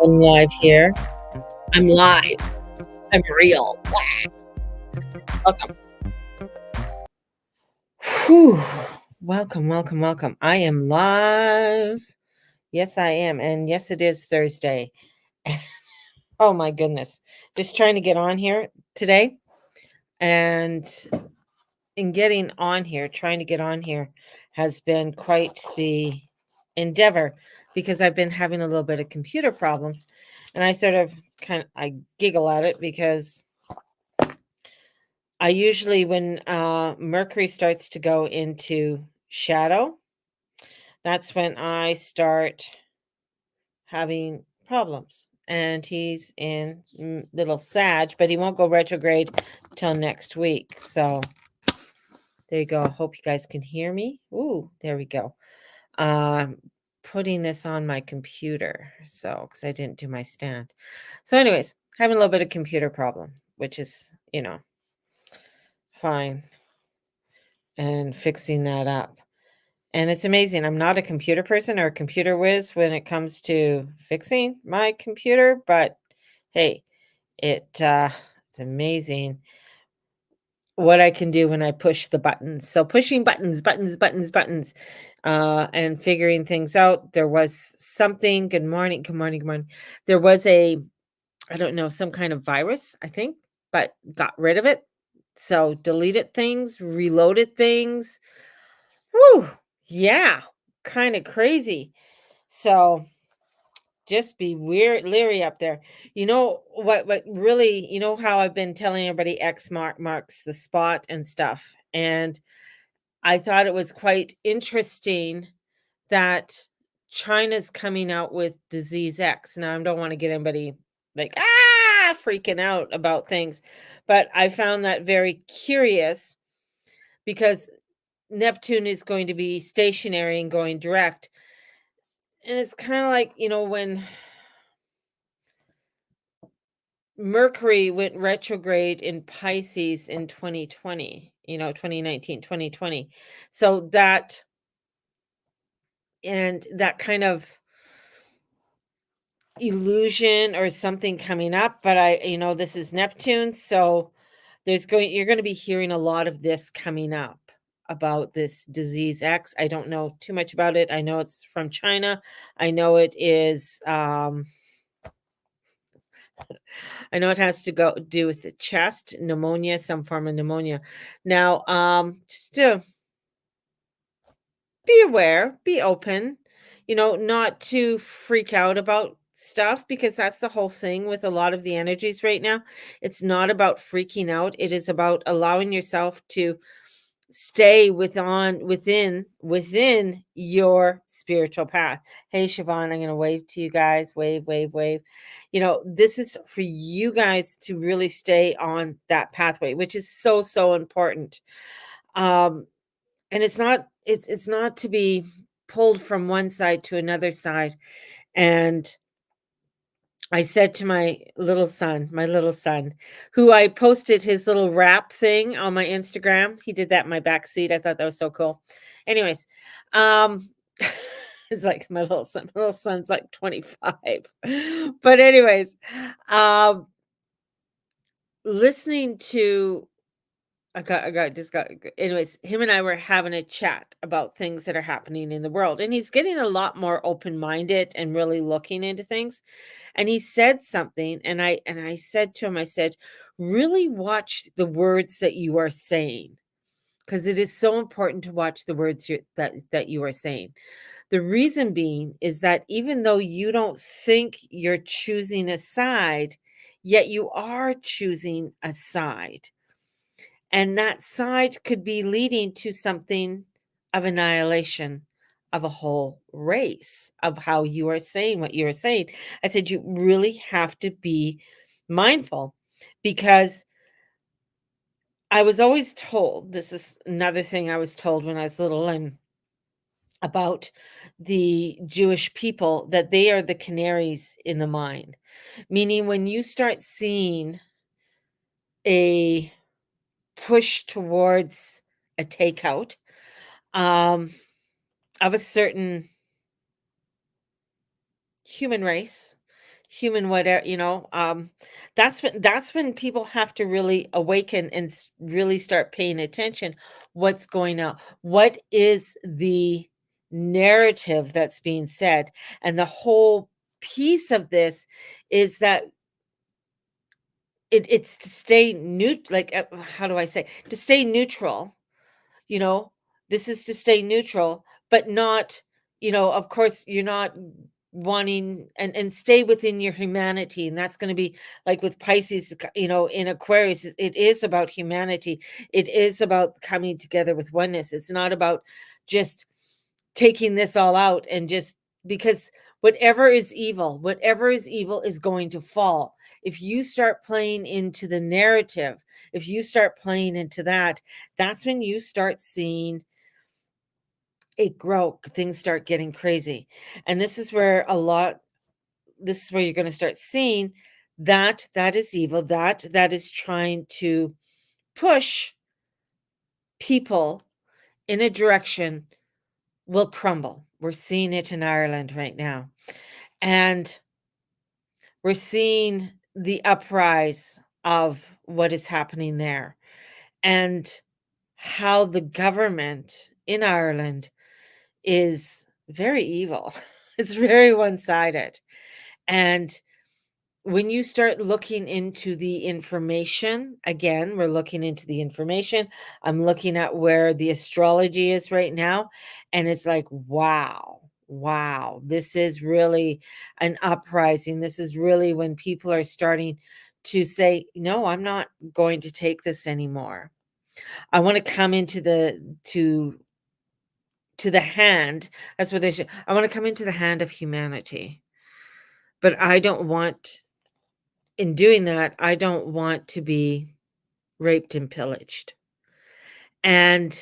going live here. I'm live. I'm real. Welcome. Whew. Welcome, welcome, welcome. I am live. Yes, I am. And yes, it is Thursday. Oh my goodness. Just trying to get on here today. And in getting on here, trying to get on here has been quite the endeavor because I've been having a little bit of computer problems. And I giggle at it because I usually, when Mercury starts to go into shadow, that's when I start having problems. And he's in little Sag, but he won't go retrograde till next week. So there you go. Hope you guys can hear me. Ooh, there we go. Putting this on my computer, so because I didn't do my stand. So, anyways, having a little bit of computer problem, which is, fine, and fixing that up. And it's amazing. I'm not a computer person or a computer whiz when it comes to fixing my computer, but hey, it's amazing what I can do when I push the buttons. So pushing buttons, buttons, buttons, buttons, and figuring things out. There was something. Good morning. Good morning. Good morning. There was I don't know, some kind of virus, I think, but got rid of it. So deleted things, reloaded things. Whew. Yeah, kind of crazy. So just be weird, leery up there. You know what really, how I've been telling everybody marks the spot and stuff. And I thought it was quite interesting that China's coming out with disease X. Now I don't want to get anybody like freaking out about things, but I found that very curious because Neptune is going to be stationary and going direct. And it's kind of like, when Mercury went retrograde in Pisces in 2020, 2019, 2020. So that kind of illusion or something coming up, but this is Neptune, so you're going to be hearing a lot of this coming up about this disease X. I don't know too much about it. I know it's from China. I know it is I know it has to do with the chest, pneumonia, some form of pneumonia. Now, just to be aware, be open, not to freak out about stuff because that's the whole thing with a lot of the energies right now. It's not about freaking out. It is about allowing yourself to stay within your spiritual path. Hey Siobhan, I'm going to wave to you guys. Wave, wave, wave. This is for you guys to really stay on that pathway, which is so, so important. And it's not to be pulled from one side to another side. And I said to my little son, who I posted his little rap thing on my Instagram. He did that in my back seat. I thought that was so cool. Anyways, um, it's like my little son. My little son's like 25. But anyways, um, listening to anyways, him and I were having a chat about things that are happening in the world. And he's getting a lot more open-minded and really looking into things. And he said something, and I said to him, I said, really watch the words that you are saying, because it is so important to watch the words that you are saying. The reason being is that even though you don't think you're choosing a side, yet you are choosing a side. And that side could be leading to something of annihilation of a whole race, of how you are saying what you are saying. I said, you really have to be mindful because I was always told, this is another thing I was told when I was little and about the Jewish people, that they are the canaries in the mine. Meaning when you start seeing a push towards a takeout, um, of a certain human race, human whatever, that's when people have to really awaken and really start paying attention. What's going on? What is the narrative that's being said? And the whole piece of this is that it's to stay like, how do I say, to stay neutral, you know, this is to stay neutral, but not, of course, you're not wanting and stay within your humanity. And that's going to be like with Pisces, in Aquarius, it is about humanity. It is about coming together with oneness. It's not about just taking this all out and just because whatever is evil is going to fall. If you start playing into the narrative, if you start playing into that, that's when you start seeing it grow. Things start getting crazy. And this is where you're going to start seeing that is evil, that is trying to push people in a direction will crumble. We're seeing it in Ireland right now. And we're seeing the uprise of what is happening there and how the government in Ireland is very evil. It's very one-sided. And when you start looking into the information, again, we're looking into the information. I'm looking at where the astrology is right now, and it's like, wow, wow, this is really an uprising. This is really when people are starting to say, no, I'm not going to take this anymore. I want to come into the hand. That's what they should. I want to come into the hand of humanity. But I don't want in doing that, I don't want to be raped and pillaged. And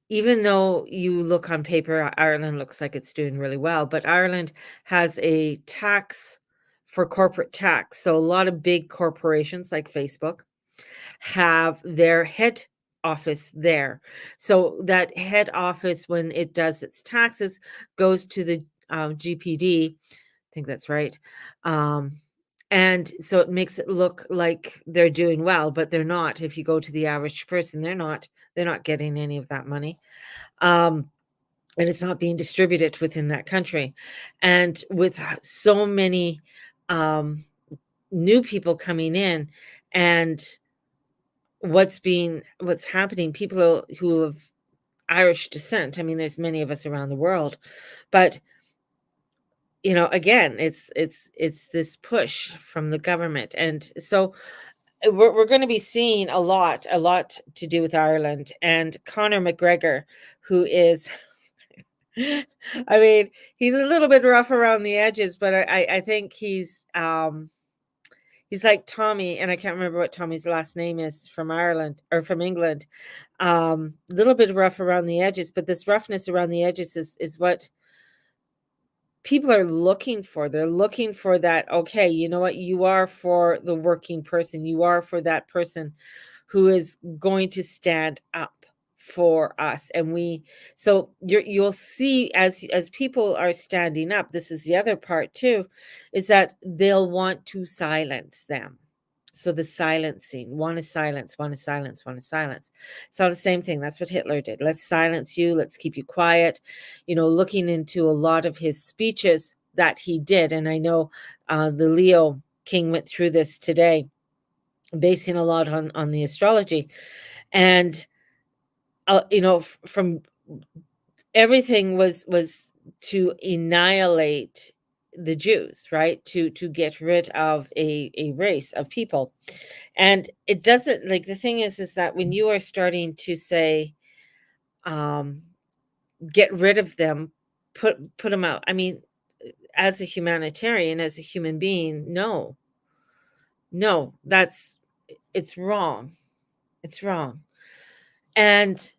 even though you look on paper, Ireland looks like it's doing really well, but Ireland has a tax for corporate tax. So a lot of big corporations like Facebook have their head office there. So that head office, when it does its taxes, goes to the GPD. I think that's right. Um, and so it makes it look like they're doing well, but they're not. If you go to the average person, they're not getting any of that money. Um, and it's not being distributed within that country. And with so many um, new people coming in and what's happening, people who have Irish descent, I mean, there's many of us around the world, but again, it's this push from the government. And so we're going to be seeing a lot to do with Ireland. And Conor McGregor, who is I mean, he's a little bit rough around the edges, but I think he's like Tommy, and I can't remember what Tommy's last name is, from Ireland or from England. A little bit rough around the edges, but this roughness around the edges is what people are looking for. They're looking for that, okay, you know what? You are for the working person. You are for that person who is going to stand up for us. And so you'll see as people are standing up, this is the other part too, is that they'll want to silence them. So the silencing, want to silence, want to silence, want to silence. So the same thing. That's what Hitler did. Let's silence you. Let's keep you quiet. Looking into a lot of his speeches that he did. And I know the Leo King went through this today, basing a lot on the astrology. And, from everything was to annihilate the Jews, right? To get rid of a race of people. And it doesn't, like, the thing is that when you are starting to say, um, get rid of them, put them out. I mean, as a humanitarian, as a human being, no, no, it's wrong. It's wrong. And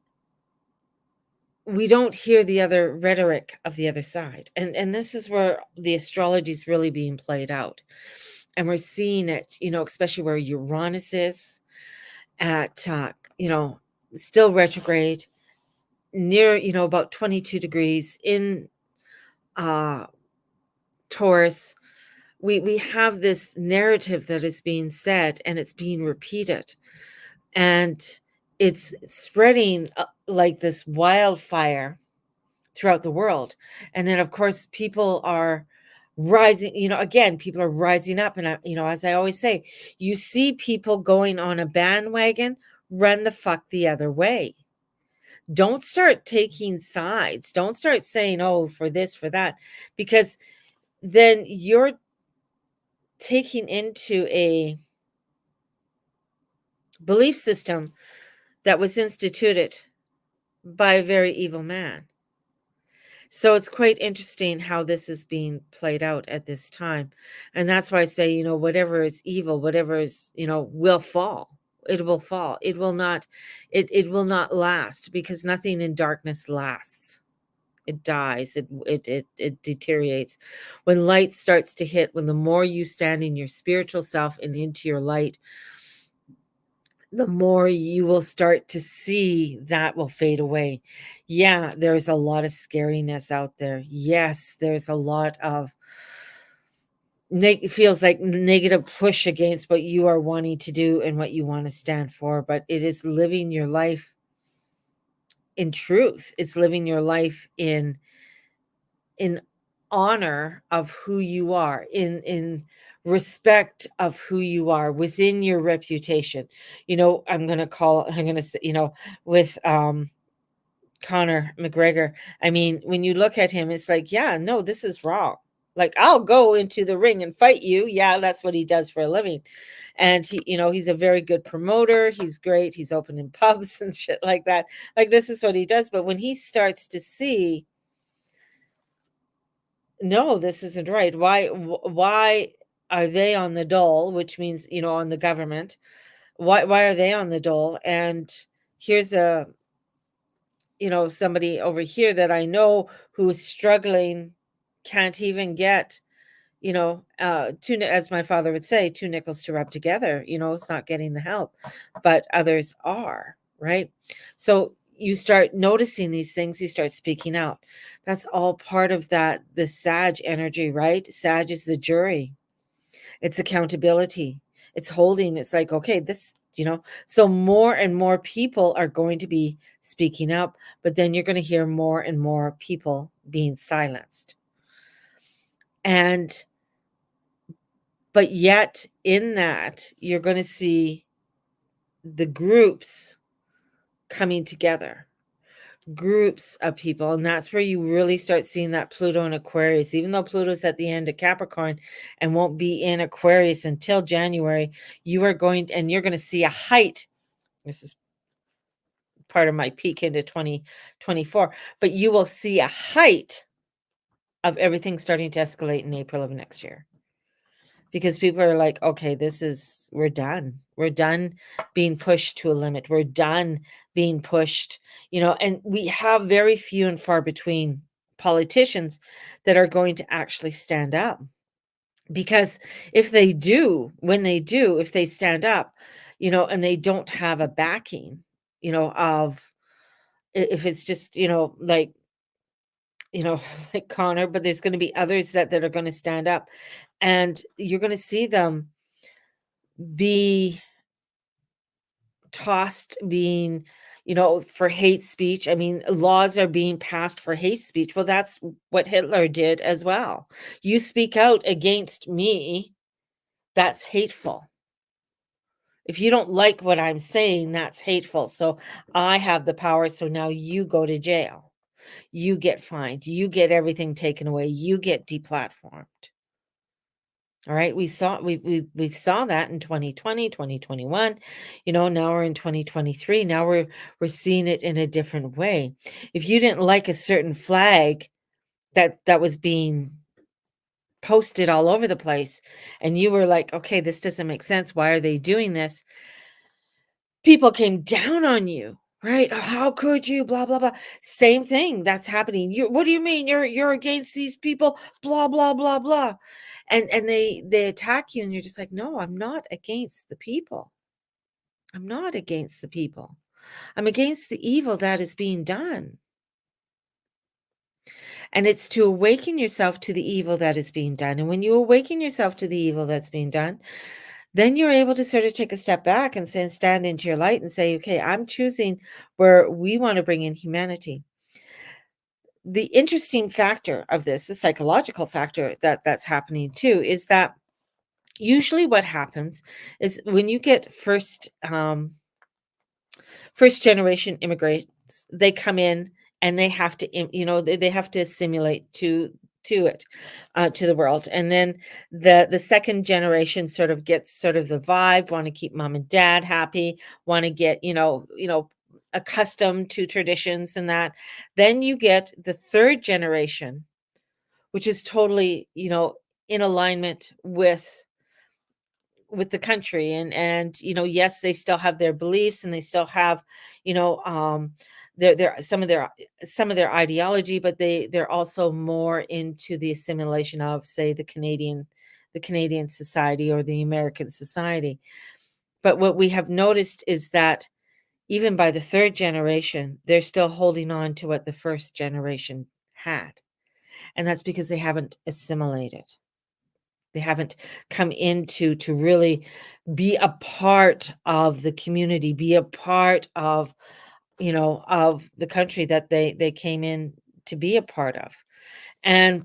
we don't hear the other rhetoric of the other side. And this is where the astrology is really being played out. And we're seeing it, especially where Uranus is at, still retrograde near, about 22 degrees in Taurus. we have this narrative that is being said and it's being repeated, and it's spreading like this wildfire throughout the world. And then, of course, people are rising, again, people are rising up. And, as I always say, you see people going on a bandwagon, run the fuck the other way. Don't start taking sides. Don't start saying, oh, for this, for that, because then you're taking into a belief system that was instituted by a very evil man. So it's quite interesting how this is being played out at this time. And that's why I say, whatever is evil, whatever is, will fall. It will fall. It will not last, because nothing in darkness lasts. It dies. It deteriorates. When light starts to hit, when the more you stand in your spiritual self and into your light, the more you will start to see that will fade away. Yeah, there's a lot of scariness out there. Yes, there's a lot of feels like negative push against what you are wanting to do and what you want to stand for, but it is living your life in truth. It's living your life in honor of who you are, in respect of who you are within your reputation. I'm going to say, with Conor McGregor, I mean, when you look at him, it's like, yeah, no, this is wrong. Like, I'll go into the ring and fight you. Yeah, that's what he does for a living. And he's a very good promoter. He's great. He's opening pubs and shit like that. Like, this is what he does. But when he starts to see, no, this isn't right. Why are they on the dole, which means, on the government? Why are they on the dole? And here's somebody over here that I know who's struggling, can't even get, as my father would say, two nickels to rub together. It's not getting the help, but others are, right? So you start noticing these things, you start speaking out. That's all part of the Sag energy, right? Sag is the jury. It's accountability. It's holding. It's like, okay, so more and more people are going to be speaking up, but then you're going to hear more and more people being silenced. But yet in that, you're going to see the groups coming together, groups of people. And that's where you really start seeing that Pluto and Aquarius, even though Pluto's at the end of Capricorn and won't be in Aquarius until January, you're going to see a height. This is part of my peak into 2024, but you will see a height of everything starting to escalate in April of next year. Because people are like, okay, we're done. We're done being pushed to a limit. We're done being pushed, and we have very few and far between politicians that are going to actually stand up. Because if they stand up, and they don't have a backing, of, if it's just, like Connor, but there's going to be others that are going to stand up, and you're going to see them be tossed, being, for hate speech. I mean, laws are being passed for hate speech. Well, that's what Hitler did as well. You speak out against me, that's hateful. If you don't like what I'm saying, that's hateful. So I have the power. So now you go to jail. You get fined. You get everything taken away. You get deplatformed. All right. We've saw that in 2020, 2021. Now we're in 2023. Now we're seeing it in a different way. If you didn't like a certain flag that was being posted all over the place, and you were like, okay, this doesn't make sense. Why are they doing this? People came down on you, right? "Oh, how could you, blah blah blah." Same thing that's happening. What do you mean you're against these people, blah blah blah blah. And they attack you, and you're just like, no, I'm not against the people. I'm not against the people. I'm against the evil that is being done. And it's to awaken yourself to the evil that is being done. And when you awaken yourself to the evil that's being done, then you're able to sort of take a step back and say, and stand into your light and say, okay, I'm choosing where we want to bring in humanity. The interesting factor of this, the psychological factor that's happening too, is that usually what happens is when you get first generation immigrants, they come in and they have to they have to assimilate to it, to the world. And then the second generation sort of gets sort of the vibe, want to keep mom and dad happy, want to get accustomed to traditions and that. Then you get the third generation, which is totally in alignment with the country. And yes, they still have their beliefs, and they still have you know their some of their ideology, but they're also more into the assimilation of, say, the Canadian society or the American society. But what we have noticed is that even by the third generation, they're still holding on to what the first generation had, and that's because they haven't assimilated. They haven't come into to really be a part of the community, be a part of the country that they came in to be a part of. And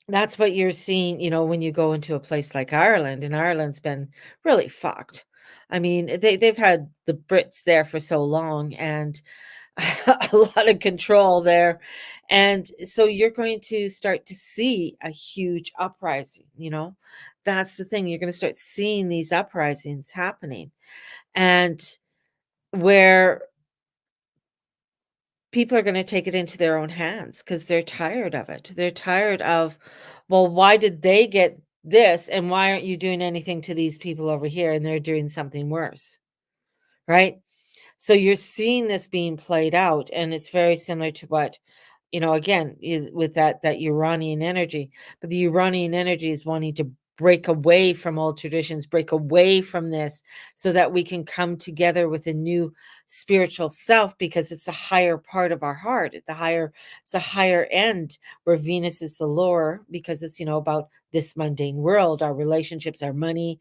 that's what you're seeing, when you go into a place like Ireland, and Ireland's been really fucked. I mean, they've had the Brits there for so long, and a lot of control there. And so you're going to start to see a huge uprising. That's the thing. You're going to start seeing these uprisings happening, and where people are going to take it into their own hands because they're tired of it. They're tired of, well, why did they get this? And why aren't you doing anything to these people over here? And they're doing something worse. Right. So you're seeing this being played out, and it's very similar to what, again, with that Uranian energy. But the Uranian energy is wanting to break away from old traditions, break away from this, so that we can come together with a new spiritual self, because it's the higher part of our heart, it's a higher end, where Venus is the lower, because it's about this mundane world, our relationships, our money,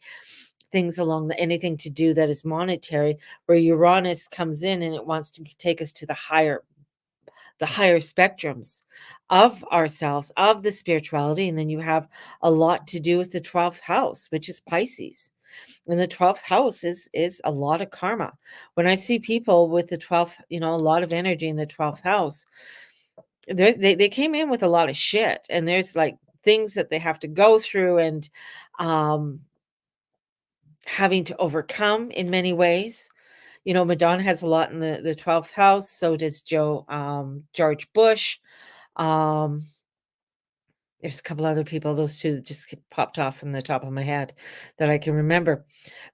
things along anything to do that is monetary, where Uranus comes in and it wants to take us to the higher spectrums of ourselves, of the spirituality. And then you have a lot to do with the 12th house, which is Pisces. And the 12th house is a lot of karma. When I see people with the 12th, a lot of energy in the 12th house, they came in with a lot of shit, and there's like things that they have to go through, and um having to overcome in many ways. Madonna has a lot in the 12th house, so does George Bush. Um, there's a couple other people, those two that just popped off from the top of my head that I can remember.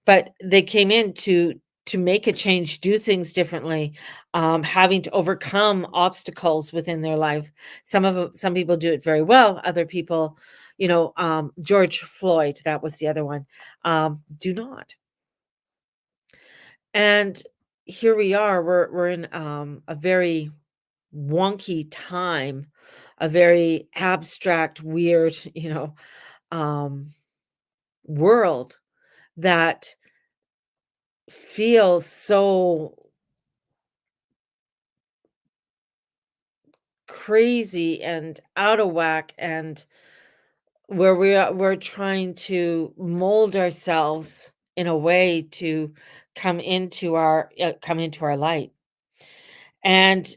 But they came in to make a change, do things differently, having to overcome obstacles within their life. Some people do it very well, other people, George Floyd, that was the other one, do not. And here we are, we're in, a very wonky time, a very abstract, weird, um, world that feels so crazy and out of whack, and where we're trying to mold ourselves in a way to come into our light. And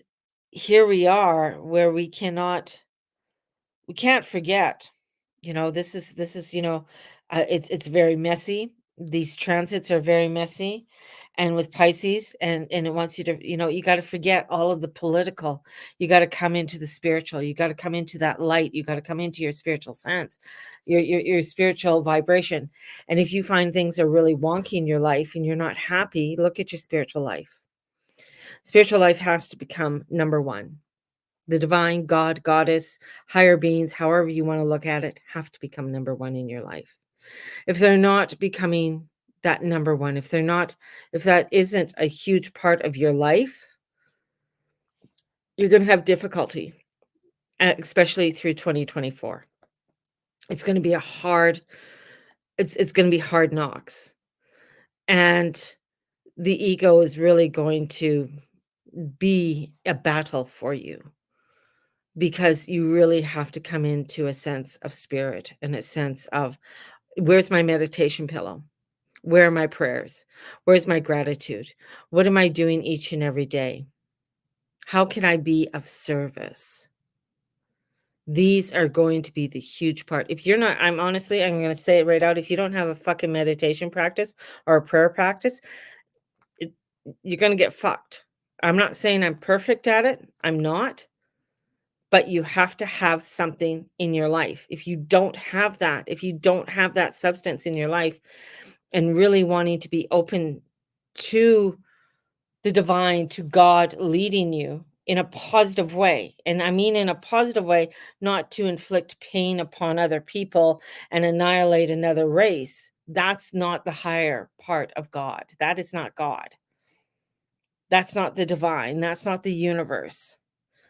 here we are, where we can't forget. This is it's very messy. These transits are very messy, and with Pisces, and it wants you to, you got to forget all of the political. You got to come into the spiritual. You got to come into that light. You got to come into your spiritual sense, your spiritual vibration. And if you find things are really wonky in your life and you're not happy, look at your spiritual life. Spiritual life has to become number one. The divine, God, goddess, higher beings, however you want to look at it, have to become number one in your life. If they're not becoming that number one, if that isn't a huge part of your life, you're going to have difficulty. especially through 2024. It's going to be a hard it's going to be hard knocks. And the ego is really going to be a battle for you because you really have to come into a sense of spirit and a sense of where's my meditation pillow? Where are my prayers? Where's my gratitude? What am I doing each and every day? How can I be of service? These are going to be the huge part. If you're not, I'm going to say it right out. If you don't have a fucking meditation practice or a prayer practice, it, you're going to get fucked. I'm not saying I'm perfect at it. I'm not. But you have to have something in your life. If you don't have that, if you don't have that substance in your life and really wanting to be open to the divine, to God leading you in a positive way. And I mean in a positive way, not to inflict pain upon other people and annihilate another race. That's not the higher part of God. That is not God. That's not the divine. That's not the universe.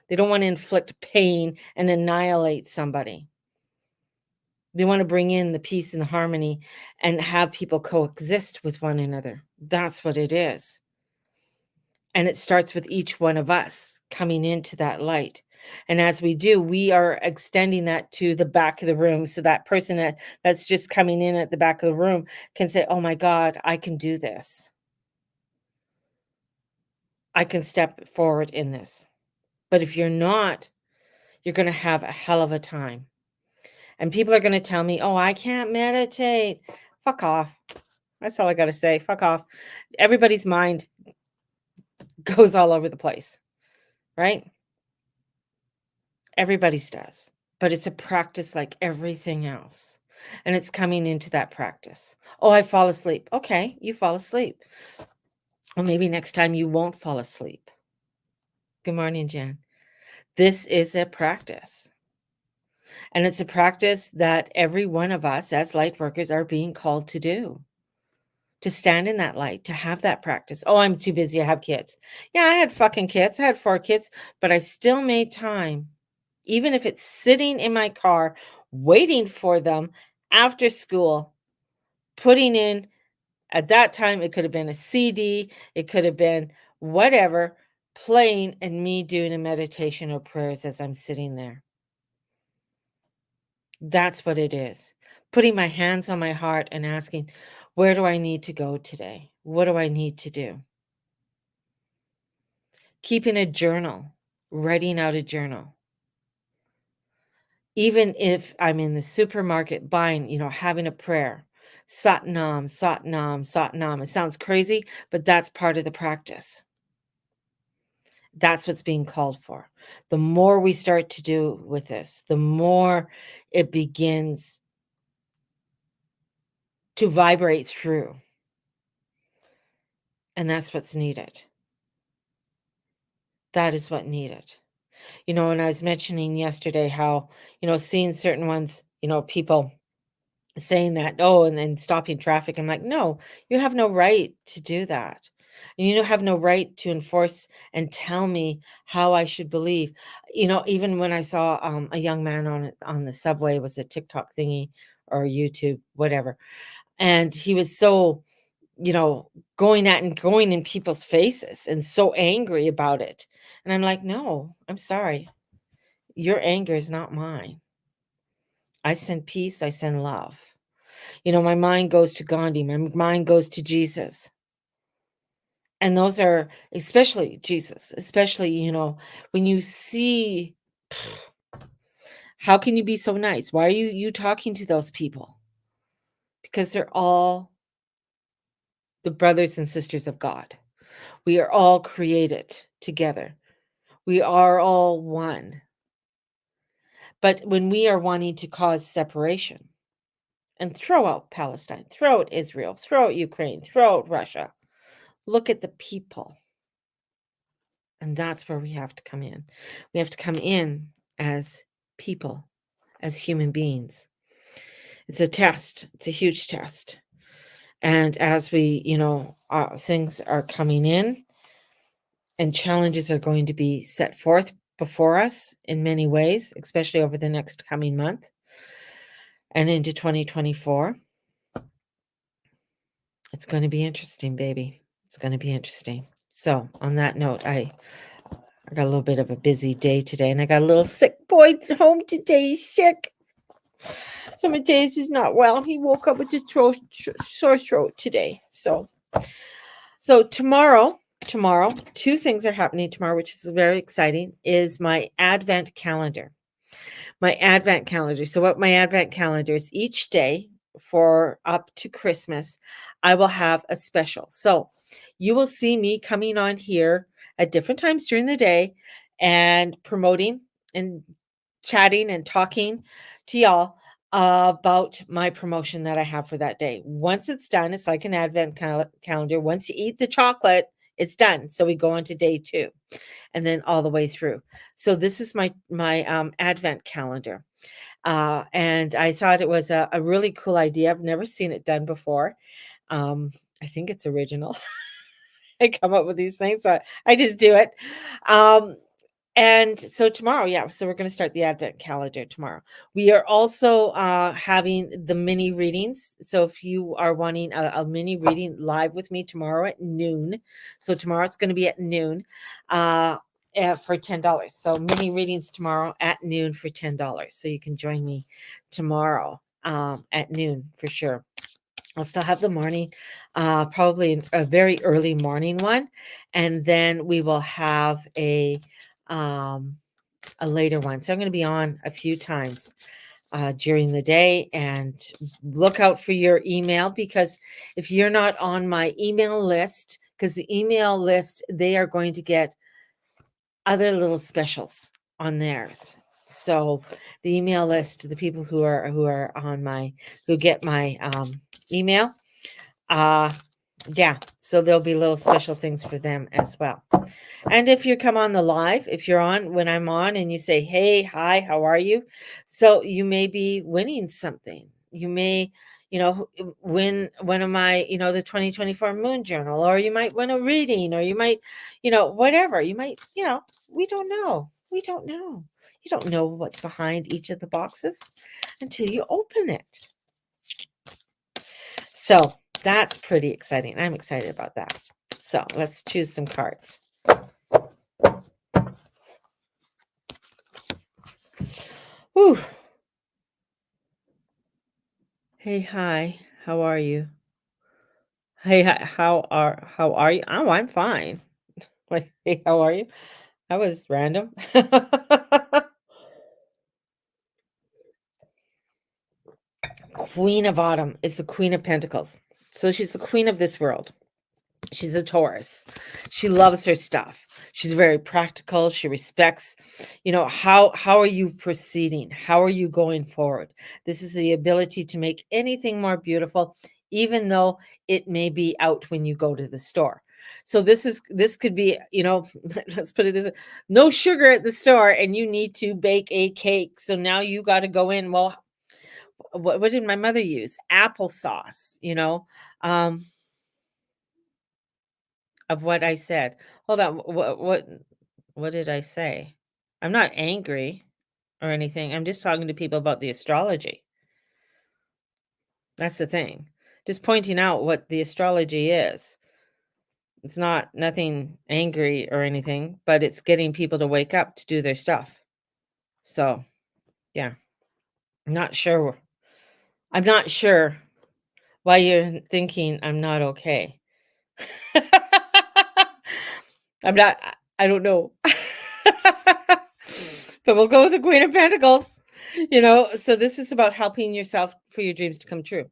They don't want to inflict pain and annihilate somebody. They want to bring in the peace and the harmony and have people coexist with one another. That's what it is. And it starts with each one of us coming into that light. And as we do, we are extending that to the back of the room. So that person that's just coming in at the back of the room can say, oh my God, I can do this. I can step forward in this. But if you're not, you're going to have a hell of a time. And people are going to tell me, oh, I can't meditate. Fuck off. That's all I got to say. Fuck off. Everybody's mind goes all over the place, right? Everybody's does. But it's a practice like everything else. And it's coming into that practice. Oh, I fall asleep. Okay, you fall asleep. Well, maybe next time you won't fall asleep. Good morning, Jan. This is a practice. And it's a practice that every one of us as light workers are being called to do. To stand in that light, to have that practice. Oh, I'm too busy. I have kids. Yeah, I had fucking kids. I had 4 kids, but I still made time. Even if it's sitting in my car, waiting for them after school, putting in, at that time, it could have been a CD, it could have been whatever, playing and me doing a meditation or prayers as I'm sitting there. That's what it is. Putting my hands on my heart and asking, where do I need to go today? What do I need to do? Keeping a journal, writing out a journal. Even if I'm in the supermarket buying, having a prayer, Satnam, Satnam, Satnam. It sounds crazy, but that's part of the practice. That's what's being called for. The more we start to do with this, the more it begins to vibrate through. And that's what's needed. That is what needed. And I was mentioning yesterday how, seeing certain ones, people saying that, oh, and then stopping traffic. I'm like, no, you have no right to do that. And you have no right to enforce and tell me how I should believe. Even when I saw a young man on the subway, it was a TikTok thingy or YouTube, whatever. And he was so, going in people's faces and so angry about it. And I'm like, no, I'm sorry. Your anger is not mine. I send peace, I send love. My mind goes to Gandhi, my mind goes to Jesus. And those are, especially Jesus, especially, when you see, how can you be so nice? Why are you talking to those people? Because they're all the brothers and sisters of God. We are all created together. We are all one. But when we are wanting to cause separation and throw out Palestine, throw out Israel, throw out Ukraine, throw out Russia, look at the people. And that's where we have to come in. We have to come in as people, as human beings. It's a test. It's a huge test. And as we, things are coming in and challenges are going to be set forth, before us in many ways, especially over the next coming month and into 2024. It's going to be interesting, baby. It's going to be interesting. So, on that note, I got a little bit of a busy day today, and I got a little sick boy at home today. He's sick. So Mateus is not well. He woke up with a sore throat today. So tomorrow, two things are happening tomorrow, which is very exciting, is my Advent calendar. My Advent calendar. So what my Advent calendar is, each day for up to Christmas, I will have a special. So you will see me coming on here at different times during the day and promoting and chatting and talking to y'all about my promotion that I have for that day. Once it's done, it's like an Advent calendar. Once you eat the chocolate, it's done. So we go on to day 2 and then all the way through. So this is my Advent calendar. And I thought it was a really cool idea. I've never seen it done before. I think it's original. I come up with these things, so I just do it. And so tomorrow, so we're going to start the Advent calendar tomorrow. We are also having the mini readings. So if you are wanting a mini reading live with me tomorrow at noon, so tomorrow it's going to be at noon for $10. So mini readings tomorrow at noon for $10. So you can join me tomorrow at noon for sure. I'll still have the morning, probably a very early morning one, and then we will have a later one. So I'm going to be on a few times during the day, and look out for your email, because if you're not on my email list, because the email list, they are going to get other little specials on theirs. So the email list, the people who are on my, who get my email, so there'll be little special things for them as well. And if you come on the live, if you're on when I'm on and you say, hey, hi, how are you? So you may be winning something. You may, win one of my, the 2024 Moon Journal, or you might win a reading, or you might, whatever. You might, we don't know. We don't know. You don't know what's behind each of the boxes until you open it. So that's pretty exciting. I'm excited about that. So let's choose some cards. Whew. Hey, hi. How are you? Hey, hi, how are you? Oh, I'm fine. Like, hey, how are you? That was random. Queen of Autumn is the Queen of Pentacles. So she's the queen of this world. She's a Taurus. She loves her stuff. She's very practical. She respects, how are you proceeding? How are you going forward? This is the ability to make anything more beautiful, even though it may be out when you go to the store. So this could be, let's put it this way, no sugar at the store and you need to bake a cake. So now you got to go in. Well, what did my mother use? Applesauce, of what I said. Hold on. What did I say? I'm not angry or anything. I'm just talking to people about the astrology. That's the thing. Just pointing out what the astrology is. It's nothing angry or anything, but it's getting people to wake up to do their stuff. So, yeah. I'm not sure why you're thinking I'm not okay. I don't know. But we'll go with the Queen of Pentacles. So this is about helping yourself for your dreams to come true.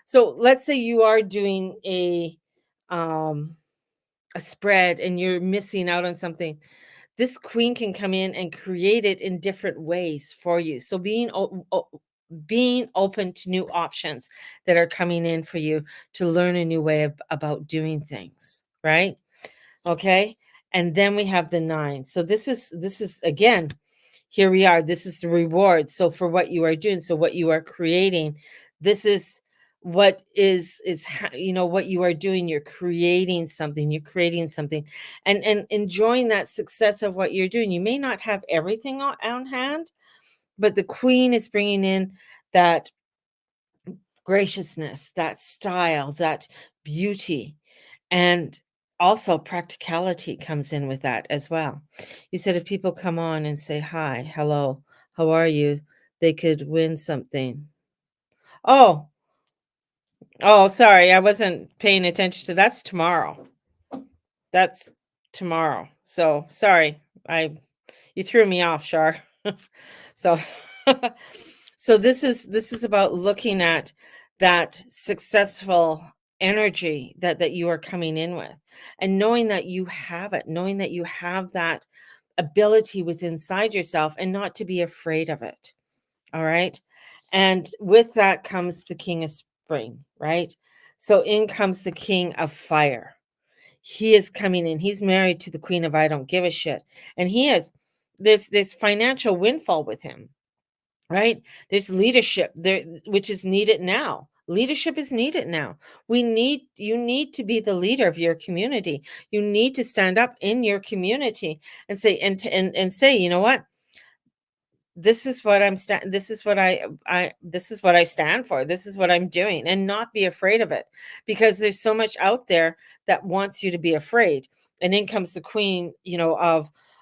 So let's say you are doing a spread and you're missing out on something. This queen can come in and create it in different ways for you. So being open to new options that are coming in for you to learn a new way about doing things, right? Okay. And then we have the 9. So this is again, here we are. This is the reward. So for what you are doing, so what you are creating, this is what what you are doing. You're creating something, and enjoying that success of what you're doing. You may not have everything on hand, but the queen is bringing in that graciousness, that style, that beauty, and also practicality comes in with that as well. You said if people come on and say hi, hello, how are you, they could win something. Oh, oh, sorry, I wasn't paying attention to that's tomorrow. That's tomorrow. So sorry. I You threw me off, Shar. So so this is about looking at that successful energy that you are coming in with, and knowing that you have it, knowing that you have that ability within inside yourself, and not to be afraid of it. All right. And with that comes the king of spring, right? So in comes the king of fire. He is coming in. He's married to the queen of I don't give a shit. And he has this financial windfall with him, right? There's leadership there, which is needed now. Leadership is needed now. You need to be the leader of your community. You need to stand up in your community and say, and say, you know what? This is what this is what this is what I stand for. This is what I'm doing, and not be afraid of it, because there's so much out there that wants you to be afraid. And in comes the queen,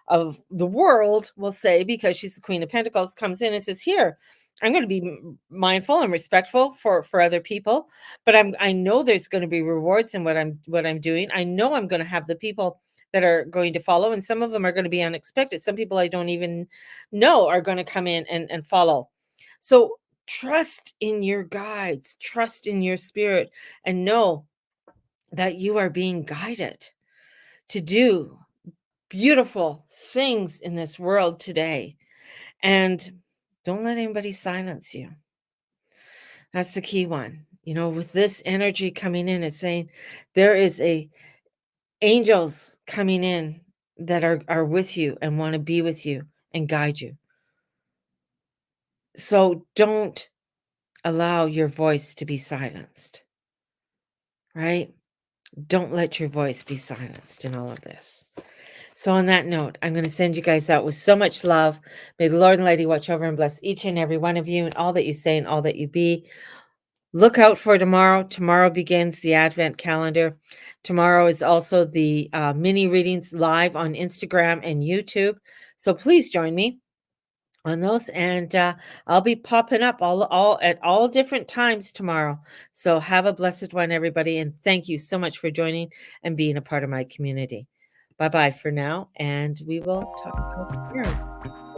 of the world, we'll say, because she's the queen of pentacles, comes in and says, here, I'm going to be mindful and respectful for other people, but I know there's going to be rewards in what I'm doing. I know I'm going to have the people that are going to follow, and some of them are going to be unexpected. Some people I don't even know are going to come in and follow. So trust in your guides, trust in your spirit, and know that you are being guided to do beautiful things in this world today. And don't let anybody silence you. That's the key one. With this energy coming in, it's saying there is angels coming in that are with you and want to be with you and guide you. So don't allow your voice to be silenced, right? Don't let your voice be silenced in all of this. So on that note, I'm going to send you guys out with so much love. May the Lord and Lady watch over and bless each and every one of you, and all that you say and all that you be. Look out for tomorrow. Tomorrow begins the Advent calendar. Tomorrow is also the mini readings live on Instagram and YouTube. So please join me on those, and I'll be popping up all at all different times tomorrow. So have a blessed one, everybody, and thank you so much for joining and being a part of my community. Bye bye for now, and we will talk again.